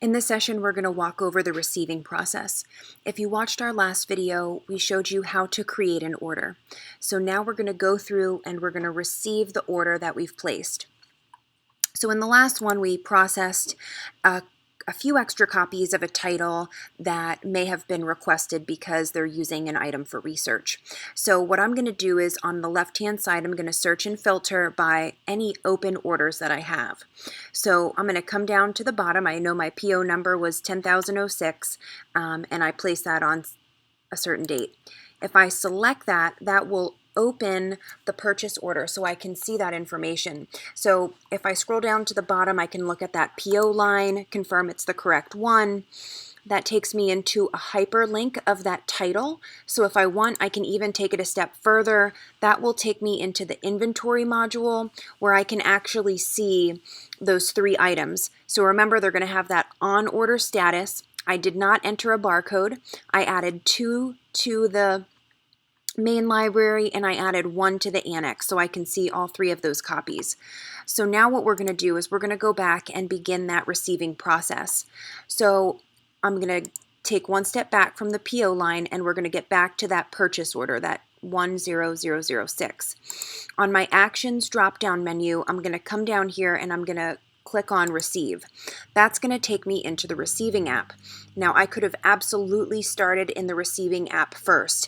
In this session, we're going to walk over the receiving process. If you watched our last video, we showed you how to create an order. So now we're going to go through and we're going to receive the order that we've placed. So in the last one, we processed a few extra copies of a title that may have been requested because they're using an item for research. So what I'm going to do is on the left-hand side, I'm going to search and filter by any open orders that I have. So I'm going to come down to the bottom. I know my PO number was 10,006, and I placed that on a certain date. If I select that, that will open the purchase order so I can see that information. So if I scroll down to the bottom, I can look at that PO line, confirm it's the correct one. That takes me into a hyperlink of that title. So if I want, I can even take it a step further. That will take me into the inventory module where I can actually see those three items. So remember, they're going to have that on order status. I did not enter a barcode. I added 2 to the main library and I added 1 to the annex so I can see all 3 of those copies. So now what we're going to do is we're going to go back and begin that receiving process. So I'm going to take one step back from the PO line and we're going to get back to that purchase order, that 10006. On my actions drop down menu, I'm going to come down here and I'm going to click on receive. That's going to take me into the receiving app. Now I could have absolutely started in the receiving app first.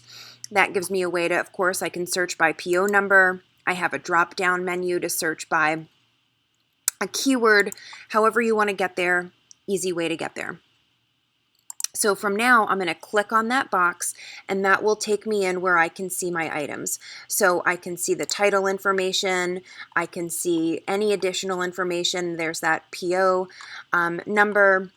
That gives me a way to, of course, I can search by PO number. I have a drop down menu to search by a keyword. However you want to get there, easy way to get there. So from now, I'm going to click on that box and that will take me in where I can see my items. So I can see the title information, I can see any additional information. There's that PO number.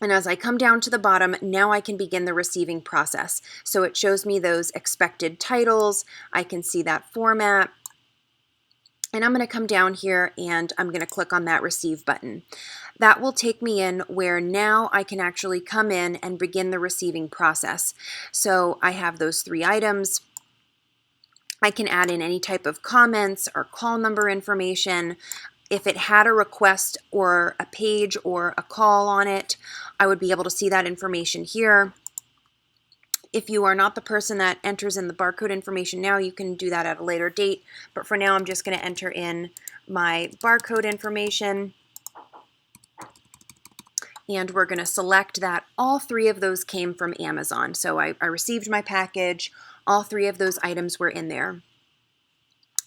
And as I come down to the bottom, now I can begin the receiving process. So it shows me those expected titles. I can see that format. And I'm going to come down here and I'm going to click on that receive button. That will take me in where now I can actually come in and begin the receiving process. So I have those 3 items. I can add in any type of comments or call number information. If it had a request or a page or a call on it, I would be able to see that information here. If you are not the person that enters in the barcode information now, you can do that at a later date. But for now, I'm just going to enter in my barcode information. And we're going to select that all 3 of those came from Amazon. So I received my package. All 3 of those items were in there.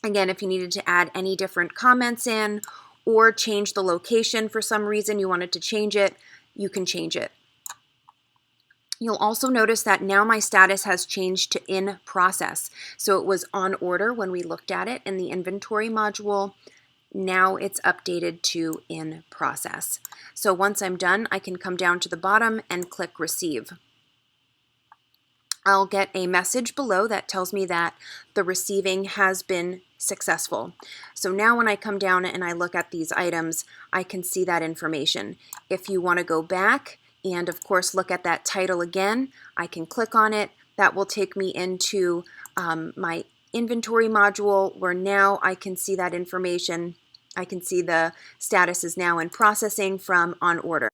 Again, if you needed to add any different comments in or change the location for some reason, you wanted to change it, you can change it. You'll also notice that now my status has changed to in process. So it was on order when we looked at it in the inventory module. Now it's updated to in process. So once I'm done, I can come down to the bottom and click receive. I'll get a message below that tells me that the receiving has been successful. So now when I come down and I look at these items, I can see that information. If you want to go back and of course look at that title again, I can click on it. That will take me into my inventory module where now I can see that information. I can see the status is now in processing from on order.